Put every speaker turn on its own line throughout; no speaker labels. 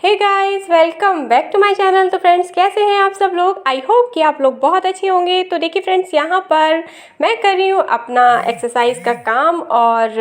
Hey guys, welcome back to my channel. तो friends, कैसे हैं आप सब लोग? आई होप कि आप लोग बहुत अच्छे होंगे। तो देखिए फ्रेंड्स, यहाँ पर मैं कर रही हूँ अपना एक्सरसाइज का काम, और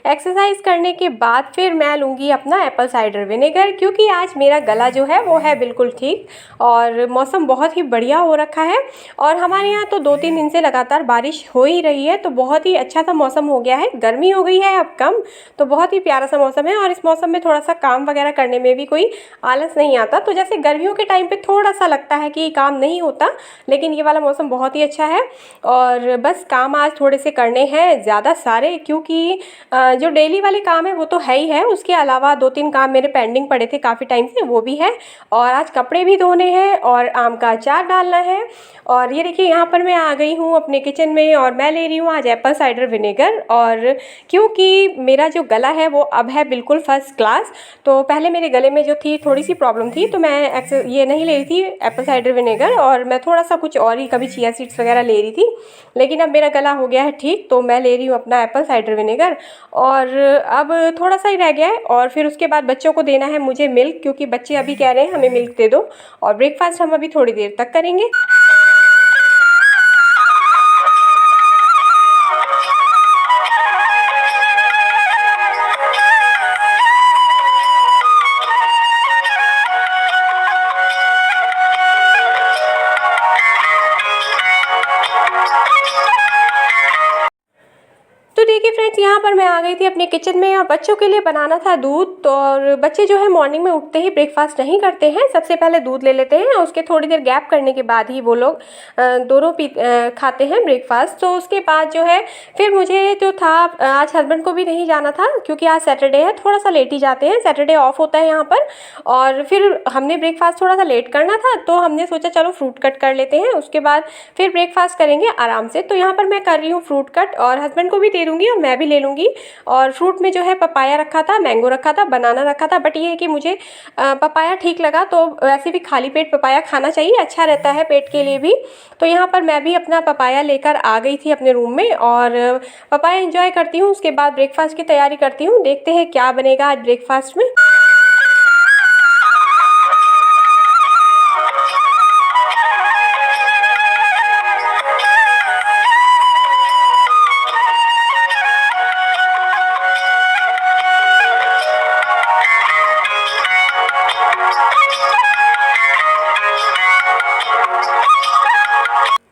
एक्सरसाइज करने के बाद फिर मैं लूँगी अपना एप्पल साइडर विनेगर, क्योंकि आज मेरा गला जो है वो है बिल्कुल ठीक, और मौसम बहुत ही बढ़िया हो रखा है। और हमारे यहाँ तो 2-3 दिन से लगातार बारिश हो ही रही है, तो बहुत ही अच्छा सा मौसम हो गया है। गर्मी हो गई है अब कम, तो बहुत ही प्यारा सा मौसम है। और इस मौसम में थोड़ा सा काम वगैरह करने में भी कोई आलस नहीं आता। तो जैसे गर्मियों के टाइम पे थोड़ा सा लगता है कि काम नहीं होता, लेकिन ये वाला मौसम बहुत ही अच्छा है। और बस काम आज थोड़े से करने हैं, ज़्यादा सारे, क्योंकि जो डेली वाले काम है वो तो है ही है, उसके अलावा 2-3 काम मेरे पेंडिंग पड़े थे काफ़ी टाइम से, वो भी है। और आज कपड़े भी धोने हैं और आम का अचार डालना है। और ये देखिए, यहाँ पर मैं आ गई हूँ अपने किचन में, और मैं ले रही हूँ आज एप्पल साइडर विनेगर। और क्योंकि मेरा जो गला है वो अब है बिल्कुल फर्स्ट क्लास, तो पहले मेरे गले में जो थी थोड़ी सी प्रॉब्लम थी, तो मैं ये नहीं ले रही थी एप्पल साइडर विनेगर, और मैं थोड़ा सा कुछ और ही कभी चिया सीड्स वगैरह ले रही थी। लेकिन अब मेरा गला हो गया है ठीक, तो मैं ले रही हूँ अपना एप्पल साइडर विनेगर। और अब थोड़ा सा ही रह गया है, और फिर उसके बाद बच्चों को देना है मुझे मिल्क, क्योंकि बच्चे अभी कह रहे हैं हमें मिल्क दे दो। और ब्रेकफास्ट हम अभी थोड़ी देर तक करेंगे। तो देखिए फ्रेंड्स, यहाँ पर मैं आ गई थी अपने किचन में, और बच्चों के लिए बनाना था दूध। तो और बच्चे जो है मॉर्निंग में उठते ही ब्रेकफास्ट नहीं करते हैं, सबसे पहले दूध ले लेते हैं, उसके थोड़ी देर गैप करने के बाद ही वो लोग दोनों खाते हैं ब्रेकफास्ट। तो उसके बाद जो है फिर मुझे जो था, आज हस्बैंड को भी नहीं जाना था, क्योंकि आज सैटरडे है, थोड़ा सा लेट ही जाते हैं, सैटरडे ऑफ होता है यहाँ पर। और फिर हमने ब्रेकफास्ट थोड़ा सा लेट करना था, तो हमने सोचा चलो फ्रूट कट कर लेते हैं, उसके बाद फिर ब्रेकफास्ट करेंगे आराम से। तो यहाँ पर मैं कर रही हूँ फ्रूट कट, और हस्बैंड को भी दे दूँगी और मैं भी ले लूँगी। और फ्रूट में जो है पपाया रखा था, मैंगो रखा था, बनाना रखा था, बट ये है कि मुझे पपाया ठीक लगा। तो वैसे भी खाली पेट पपाया खाना चाहिए, अच्छा रहता है पेट के लिए भी। तो यहाँ पर मैं भी अपना पपाया लेकर आ गई थी अपने रूम में, और पपाया एंजॉय करती हूँ, उसके बाद ब्रेकफास्ट की तैयारी करती हूँ। देखते हैं क्या बनेगा आज ब्रेकफास्ट में।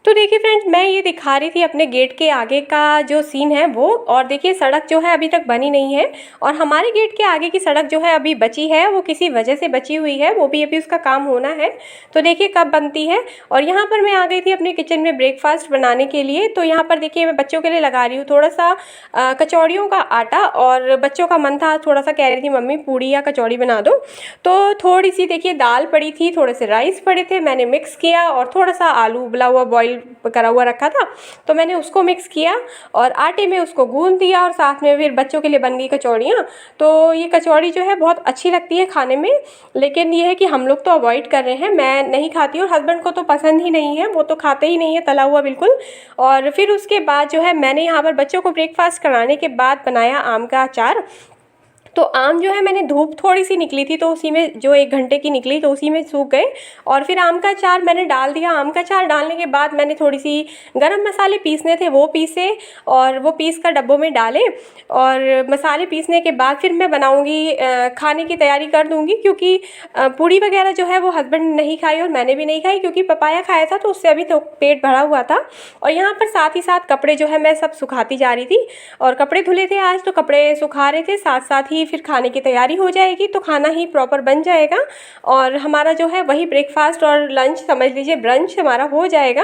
तो देखिए फ्रेंड्स, मैं ये दिखा रही थी अपने गेट के आगे का जो सीन है वो, और देखिए सड़क जो है अभी तक बनी नहीं है, और हमारे गेट के आगे की सड़क जो है अभी बची है, वो किसी वजह से बची हुई है, वो भी अभी उसका काम होना है। तो देखिए कब बनती है। और यहाँ पर मैं आ गई थी अपने किचन में ब्रेकफास्ट बनाने के लिए। तो यहाँ पर देखिए मैं बच्चों के लिए लगा रही हूँ थोड़ा सा कचौड़ियों का आटा, और बच्चों का मन था, थोड़ा सा कह रही थी मम्मी पूड़ी या कचौड़ी बना दो। तो थोड़ी सी देखिए दाल पड़ी थी, थोड़े से राइस पड़े थे, मैंने मिक्स किया, और थोड़ा सा आलू उबला हुआ बॉईल करा हुआ रखा था, तो मैंने उसको मिक्स किया और आटे में उसको गूंद दिया, और साथ में फिर बच्चों के लिए बन गई कचौड़ियाँ। तो ये कचौड़ी जो है बहुत अच्छी लगती है खाने में, लेकिन ये है कि हम लोग तो अवॉइड कर रहे हैं, मैं नहीं खाती हूँ, हस्बैंड को तो पसंद ही नहीं है, वो तो खाते ही नहीं है तला हुआ बिल्कुल। और फिर उसके बाद जो है मैंने यहाँ पर बच्चों को ब्रेकफास्ट कराने के बाद बनाया आम का अचार। तो आम जो है मैंने धूप थोड़ी सी निकली थी, तो उसी में जो 1 घंटे की निकली, तो उसी में सूख गए। और फिर आम का अचार मैंने डाल दिया। आम का अचार डालने के बाद मैंने थोड़ी सी गरम मसाले पीसने थे वो पीसे, और वो पीस कर डब्बों में डाले। और मसाले पीसने के बाद फिर मैं बनाऊंगी, खाने की तैयारी कर दूंगी, क्योंकि पूड़ी वगैरह जो है वो हस्बैंड ने नहीं खाई और मैंने भी नहीं खाई, क्योंकि पपाया खाया था तो उससे अभी तो पेट भरा हुआ था। और यहाँ पर साथ ही साथ कपड़े जो है मैं सब सुखाती जा रही थी, और कपड़े धुले थे आज, तो कपड़े सुखा रहे थे, साथ साथ ही फिर खाने की तैयारी हो जाएगी, तो खाना ही प्रॉपर बन जाएगा। और हमारा जो है वही ब्रेकफास्ट और लंच समझ लीजिए, ब्रंच हमारा हो जाएगा।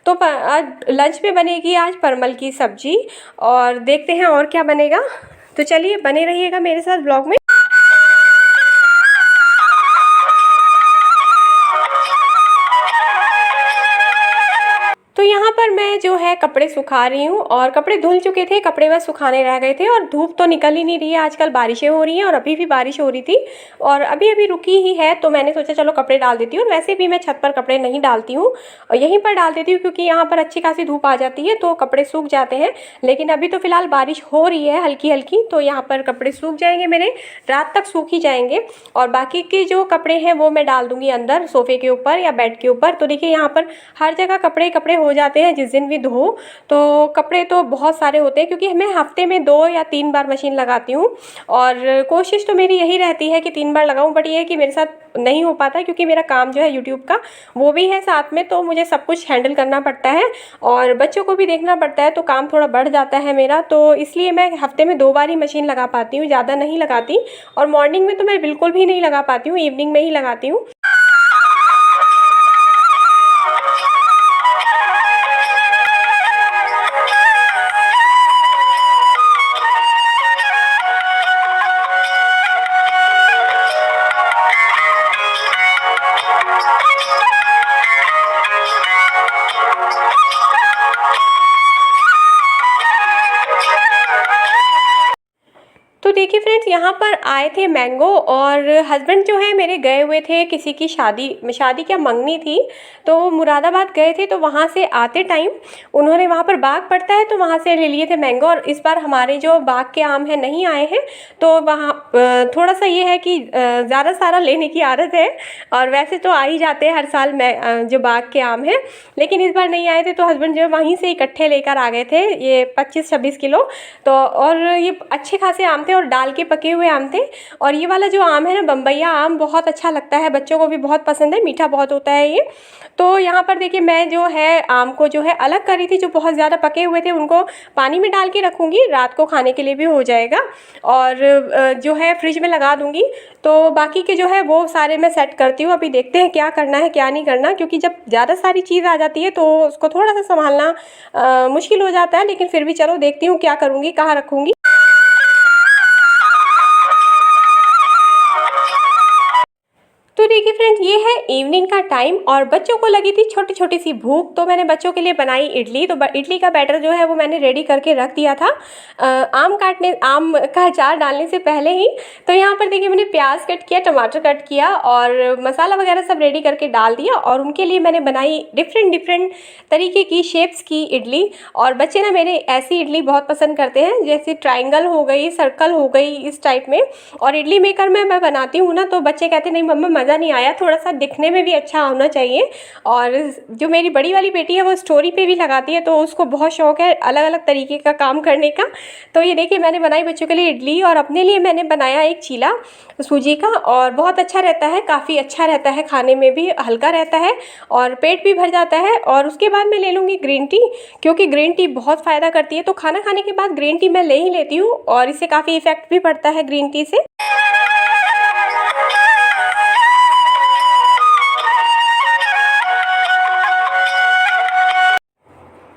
तो आज लंच में बनेगी आज परमल की सब्जी, और देखते हैं और क्या बनेगा। तो चलिए बने रहिएगा मेरे साथ ब्लॉग में। तो यहाँ पर मैं जो जो है कपड़े सुखा रही हूँ और कपड़े धुल चुके थे, कपड़े बस सुखाने रह गए थे और धूप तो निकल ही नहीं रही है। आजकल बारिशें हो रही हैं और अभी भी बारिश हो रही थी और अभी अभी रुकी ही है, तो मैंने सोचा चलो कपड़े डाल देती हूँ। और वैसे भी मैं छत पर कपड़े नहीं डालती हूँ और यहीं पर डाल देती हूँ क्योंकि यहाँ पर अच्छी खासी धूप आ जाती है तो कपड़े सूख जाते हैं। लेकिन अभी तो फ़िलहाल बारिश हो रही है हल्की हल्की, तो यहाँ पर कपड़े सूख जाएंगे मेरे, रात तक सूख ही जाएंगे। और बाकी के जो कपड़े हैं वो मैं डाल दूँगी अंदर सोफ़े के ऊपर या बेड के ऊपर। तो देखिए यहाँ पर हर जगह कपड़े कपड़े हो जाते हैं जिस दिन भी धो, तो कपड़े तो बहुत सारे होते हैं क्योंकि मैं हफ्ते में 2 या 3 बार मशीन लगाती हूँ और कोशिश तो मेरी यही रहती है कि 3 बार लगाऊँ। बट ये है कि मेरे साथ नहीं हो पाता क्योंकि मेरा काम जो है यूट्यूब का वो भी है साथ में, तो मुझे सब कुछ हैंडल करना पड़ता है और बच्चों को भी देखना पड़ता है, तो काम थोड़ा बढ़ जाता है मेरा। तो इसलिए मैं हफ्ते में 2 बार ही मशीन लगा पाती हूँ, ज़्यादा नहीं लगाती। और मॉर्निंग में तो मैं बिल्कुल भी नहीं लगा पाती हूँ, इवनिंग में ही लगाती हूँ। तो देखिए फ्रेंड्स, यहाँ पर आए थे मैंगो और हस्बैंड जो है मेरे गए हुए थे किसी की शादी क्या मंगनी थी, तो मुरादाबाद गए थे। तो वहाँ से आते टाइम उन्होंने, वहाँ पर बाग पड़ता है तो वहाँ से ले लिए थे मैंगो। और इस बार हमारे जो बाग के आम हैं नहीं आए हैं, तो वहाँ थोड़ा सा ये है कि ज़्यादा सारा लेने की आदत है। और वैसे तो आ ही जाते हैं हर साल जो बाग के आम हैं, लेकिन इस बार नहीं आए थे तो हस्बैंड जो है वहीं से इकट्ठे लेकर आ गए थे, ये 25-26 किलो। तो और ये अच्छे खासे आम थे और डाल के पके हुए आम थे। और ये वाला जो आम है ना, बम्बैया आम, बहुत अच्छा लगता है, बच्चों को भी बहुत पसंद है, मीठा बहुत होता है ये। तो यहाँ पर देखिए मैं जो है आम को जो है अलग करी थी, जो बहुत ज़्यादा पके हुए थे उनको पानी में डाल के रखूँगी, रात को खाने के लिए भी हो जाएगा। और जो है फ्रिज में लगा दूँगी। तो बाकी के जो है वो सारे मैं सेट करती हूँ। अभी देखते हैं क्या करना है क्या नहीं करना, क्योंकि जब ज़्यादा सारी चीज़ आ जाती है तो उसको थोड़ा सा संभालना मुश्किल हो जाता है। लेकिन फिर भी चलो देखती हूँ क्या करूँगी, कहाँ रखूँगी। तो देखिए फ्रेंड्स, ये है इवनिंग का टाइम और बच्चों को लगी थी छोटी छोटी सी भूख, तो मैंने बच्चों के लिए बनाई इडली। तो इडली का बैटर जो है वो मैंने रेडी करके रख दिया था आम का अचार डालने से पहले ही। तो यहाँ पर देखिए मैंने प्याज कट किया, टमाटर कट किया और मसाला वगैरह सब रेडी करके डाल दिया। और उनके लिए मैंने बनाई डिफरेंट तरीके की शेप्स की इडली। और बच्चे ना मेरे ऐसी इडली बहुत पसंद करते हैं, जैसे ट्राइंगल हो गई, सर्कल हो गई, इस टाइप में। और इडली मेकर में मैं बनाती हूँ ना, तो बच्चे कहते नहीं मम्मा मज़ा नहीं आया, थोड़ा सा दिखने में भी अच्छा होना चाहिए। और जो मेरी बड़ी वाली बेटी है वो स्टोरी पे भी लगाती है, तो उसको बहुत शौक है अलग अलग तरीके का काम करने का। तो ये देखिए मैंने बनाई बच्चों के लिए इडली और अपने लिए मैंने बनाया एक चीला सूजी का, और बहुत अच्छा रहता है, काफ़ी अच्छा रहता है, खाने में भी हल्का रहता है और पेट भी भर जाता है। और उसके बाद मैं ले लूँगी ग्रीन टी, क्योंकि ग्रीन टी बहुत फ़ायदा करती है। तो खाना खाने के बाद ग्रीन टी मैं ले ही लेती हूँ और इससे काफ़ी इफेक्ट भी पड़ता है ग्रीन टी से।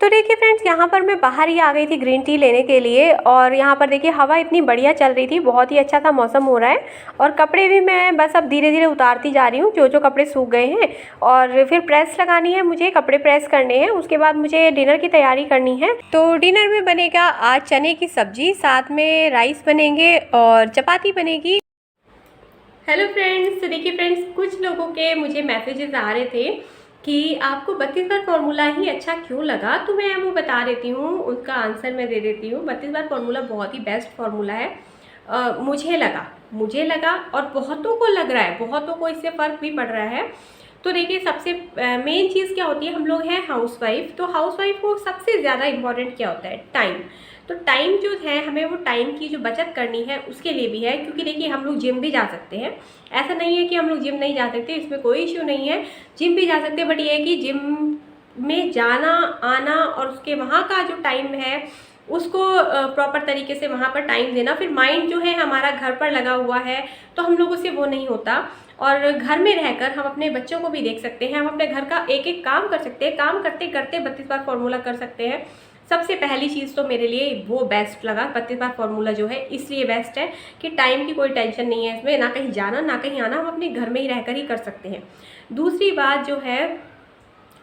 तो देखिए फ्रेंड्स, यहाँ पर मैं बाहर ही आ गई थी ग्रीन टी लेने के लिए। और यहाँ पर देखिए हवा इतनी बढ़िया चल रही थी, बहुत ही अच्छा था मौसम हो रहा है। और कपड़े भी मैं बस अब धीरे धीरे उतारती जा रही हूँ, जो जो कपड़े सूख गए हैं। और फिर प्रेस लगानी है, मुझे कपड़े प्रेस करने हैं। उसके बाद मुझे डिनर की तैयारी करनी है। तो डिनर में बनेगा आज चने की सब्जी, साथ में राइस बनेंगे और चपाती बनेगी। हेलो फ्रेंड्स, तो देखिए फ्रेंड्स, कुछ लोगों के मुझे मैसेजेस आ रहे थे कि आपको 32 बार फार्मूला ही अच्छा क्यों लगा, तो मैं वो बता देती हूँ, उसका आंसर मैं दे देती हूँ। 32 बार फार्मूला बहुत ही बेस्ट फार्मूला है। मुझे लगा और बहुतों को लग रहा है, बहुतों को इससे फ़र्क भी पड़ रहा है। तो देखिए सबसे मेन चीज़ क्या होती है, हम लोग हैं हाउसवाइफ, तो हाउसवाइफ को सबसे ज़्यादा इम्पॉर्टेंट क्या होता है, टाइम। तो टाइम जो है, हमें वो टाइम की जो बचत करनी है उसके लिए भी है, क्योंकि देखिए हम लोग जिम भी जा सकते हैं, ऐसा नहीं है कि हम लोग जिम नहीं जा सकते, इसमें कोई इश्यू नहीं है, जिम भी जा सकते हैं। बट ये है कि जिम में जाना आना और उसके वहाँ का जो टाइम है उसको प्रॉपर तरीके से वहाँ पर टाइम देना। फिर माइंड जो है हमारा घर पर लगा हुआ है, तो हम लोगों से वो नहीं होता। और घर में रहकर हम अपने बच्चों को भी देख सकते हैं, हम अपने घर का एक एक काम कर सकते हैं, काम करते करते 32 बार फार्मूला कर सकते हैं। सबसे पहली चीज़ तो मेरे लिए वो बेस्ट लगा, 32 बार फार्मूला जो है इसलिए बेस्ट है कि टाइम की कोई टेंशन नहीं है इसमें, ना कहीं जाना ना कहीं आना, हम अपने घर में ही रहकर ही कर सकते हैं। दूसरी बात जो है,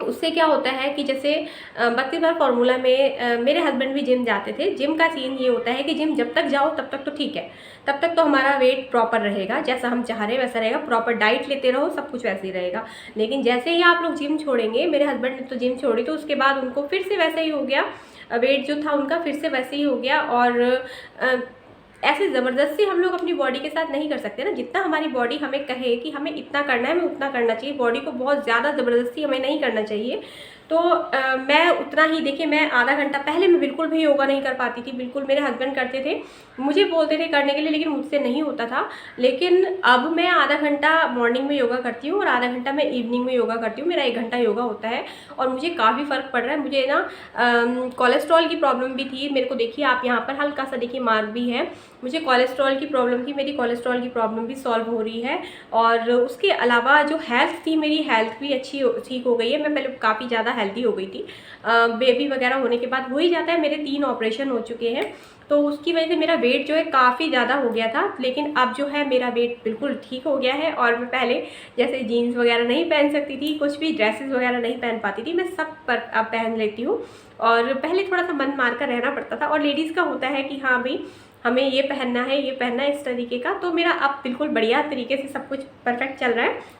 उससे क्या होता है कि जैसे 32 बार फार्मूला में मेरे हस्बैंड भी जिम जाते थे। जिम का सीन ये होता है कि जिम जब तक जाओ तब तक तो ठीक है, तब तक तो हमारा वेट प्रॉपर रहेगा, जैसा हम चाह रहे हैं वैसा रहेगा, प्रॉपर डाइट लेते रहो, सब कुछ वैसे ही रहेगा। लेकिन जैसे ही आप लोग जिम छोड़ेंगे, मेरे हस्बैंड ने तो जिम छोड़ी तो उसके बाद उनको फिर से वैसा ही हो गया, वेट जो था उनका फिर से वैसे ही हो गया। और ऐसे ज़बरदस्ती हम लोग अपनी बॉडी के साथ नहीं कर सकते ना। जितना हमारी बॉडी हमें कहे कि हमें इतना करना है, हमें उतना करना चाहिए। बॉडी को बहुत ज़्यादा ज़बरदस्ती हमें नहीं करना चाहिए। तो मैं उतना ही, देखिए मैं आधा घंटा पहले मैं बिल्कुल भी योगा नहीं कर पाती थी, बिल्कुल। मेरे हस्बैंड करते थे, मुझे बोलते थे करने के लिए, लेकिन मुझसे नहीं होता था। लेकिन अब मैं आधा घंटा मॉर्निंग में योगा करती हूँ और आधा घंटा मैं इवनिंग में योगा करती हूँ। मेरा 1 घंटा योगा होता है और मुझे काफ़ी फ़र्क पड़ रहा है। मुझे ना कोलेस्ट्रॉल की प्रॉब्लम भी थी मेरे को, देखिए आप यहाँ पर हल्का सा देखिए मार्क भी है। मुझे कोलेस्ट्रॉल की प्रॉब्लम थी, मेरी कोलेस्ट्रॉल की प्रॉब्लम भी सॉल्व हो रही है। और उसके अलावा जो हेल्थ थी, मेरी हेल्थ भी ठीक हो गई है। मैं पहले काफ़ी ज़्यादा हेल्दी हो गई थी, बेबी वगैरह होने के बाद हो ही जाता है। मेरे 3 ऑपरेशन हो चुके हैं, तो उसकी वजह से मेरा वेट जो है काफ़ी ज़्यादा हो गया था। लेकिन अब जो है मेरा वेट बिल्कुल ठीक हो गया है। और मैं पहले जैसे जीन्स वगैरह नहीं पहन सकती थी, कुछ भी ड्रेसेस वगैरह नहीं पहन पाती थी, मैं सब पर अब पहन लेती हूँ। और पहले थोड़ा सा मन मार कर रहना पड़ता था। और लेडीज़ का होता है कि हाँ भाई हमें ये पहनना है, ये पहनना है, इस तरीके का। तो मेरा अब बिल्कुल बढ़िया तरीके से सब कुछ परफेक्ट चल रहा है।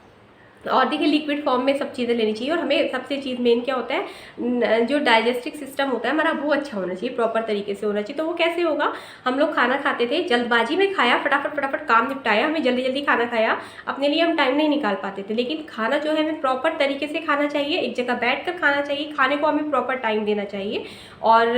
और देखिए लिक्विड फॉर्म में सब चीज़ें लेनी चाहिए। और हमें सबसे चीज़ मेन क्या होता है, जो डाइजेस्टिव सिस्टम होता है हमारा, वो अच्छा होना चाहिए, प्रॉपर तरीके से होना चाहिए। तो वो कैसे होगा, हम लोग खाना खाते थे, जल्दबाजी में खाया, फटाफट फटाफट काम निपटाया, हमें जल्दी जल्दी खाना खाया, अपने लिए हम टाइम नहीं निकाल पाते थे। लेकिन खाना जो है हमें प्रॉपर तरीके से खाना चाहिए, एक जगह बैठ कर खाना चाहिए, खाने को हमें प्रॉपर टाइम देना चाहिए। और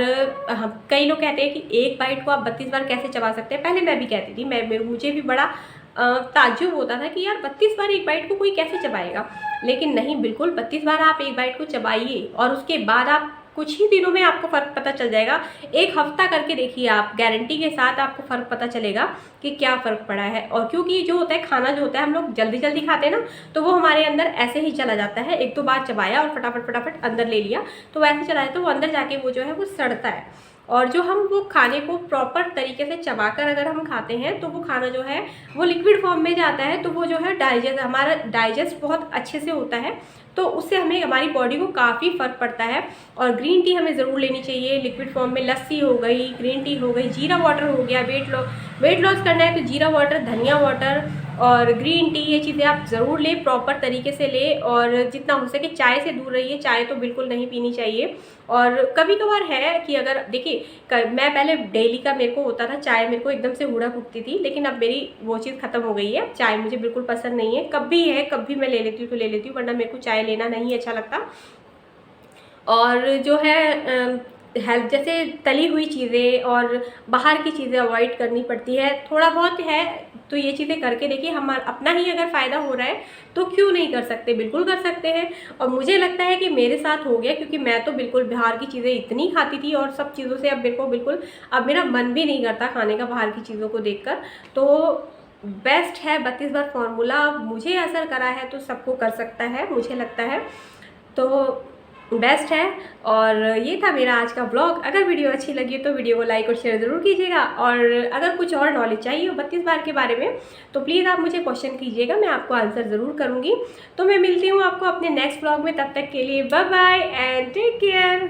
कई लोग कहते हैं कि एक बाइट को आप 32 बार कैसे चबा सकते हैं। पहले मैं भी कहती थी, मुझे भी बड़ा ताज्जुब होता था कि यार 32 बार एक बाइट को कोई कैसे चबाएगा। लेकिन नहीं, बिल्कुल 32 बार आप एक बाइट को चबाइए और उसके बाद आप कुछ ही दिनों में आपको फ़र्क पता चल जाएगा। 1 हफ्ता करके देखिए आप, गारंटी के साथ आपको फ़र्क पता चलेगा कि क्या फ़र्क पड़ा है। और क्योंकि जो होता है खाना जो होता है हम लोग जल्दी जल्दी खाते हैं ना, तो वो हमारे अंदर ऐसे ही चला जाता है। 1-2 बार चबाया और फटाफट फटाफट अंदर ले लिया, तो वैसे चला जाता है, वो अंदर जाके वो जो है वो सड़ता है। और जो हम वो खाने को प्रॉपर तरीके से चबाकर अगर हम खाते हैं, तो वो खाना जो है वो लिक्विड फॉर्म में जाता है, तो वो जो है हमारा डाइजेस्ट बहुत अच्छे से होता है। तो उससे हमें हमारी बॉडी को काफ़ी फ़र्क पड़ता है। और ग्रीन टी हमें ज़रूर लेनी चाहिए लिक्विड फॉर्म में। लस्सी हो गई, ग्रीन टी हो गई, जीरा वाटर हो गया। वेट लॉस करना है तो जीरा वाटर, धनिया वाटर और ग्रीन टी, ये चीज़ें आप ज़रूर लें, प्रॉपर तरीके से लें। और जितना हो सके चाय से दूर रहिए, चाय तो बिल्कुल नहीं पीनी चाहिए। और कभी कभार है कि अगर देखिए मैं पहले डेली का मेरे को होता था, चाय मेरे को एकदम से हुड़क उठती थी, लेकिन अब मेरी वो चीज़ ख़त्म हो गई है। चाय मुझे बिल्कुल पसंद नहीं है, कभी मैं ले लेती हूँ तो ले लेती हूँ, वरना मेरे को चाय लेना नहीं अच्छा लगता। और जो है हेल्थ, जैसे तली हुई चीज़ें और बाहर की चीज़ें अवॉइड करनी पड़ती है। थोड़ा बहुत है तो ये चीज़ें करके देखिए, हम अपना ही अगर फ़ायदा हो रहा है तो क्यों नहीं कर सकते, बिल्कुल कर सकते हैं। और मुझे लगता है कि मेरे साथ हो गया, क्योंकि मैं तो बिल्कुल बाहर की चीज़ें इतनी खाती थी और सब चीज़ों से अब मेरे को बिल्कुल, अब मेरा मन भी नहीं करता खाने का बाहर की चीज़ों को देखकर। तो बेस्ट है 32 बार फार्मूला, मुझे असर करा है तो सबको कर सकता है, मुझे लगता है तो बेस्ट है। और ये था मेरा आज का ब्लॉग। अगर वीडियो अच्छी लगी तो वीडियो को लाइक और शेयर ज़रूर कीजिएगा। और अगर कुछ और नॉलेज चाहिए हो 32 बार के बारे में, तो प्लीज़ आप मुझे क्वेश्चन कीजिएगा, मैं आपको आंसर ज़रूर करूँगी। तो मैं मिलती हूँ आपको अपने नेक्स्ट ब्लॉग में, तब तक के लिए bye bye and take care.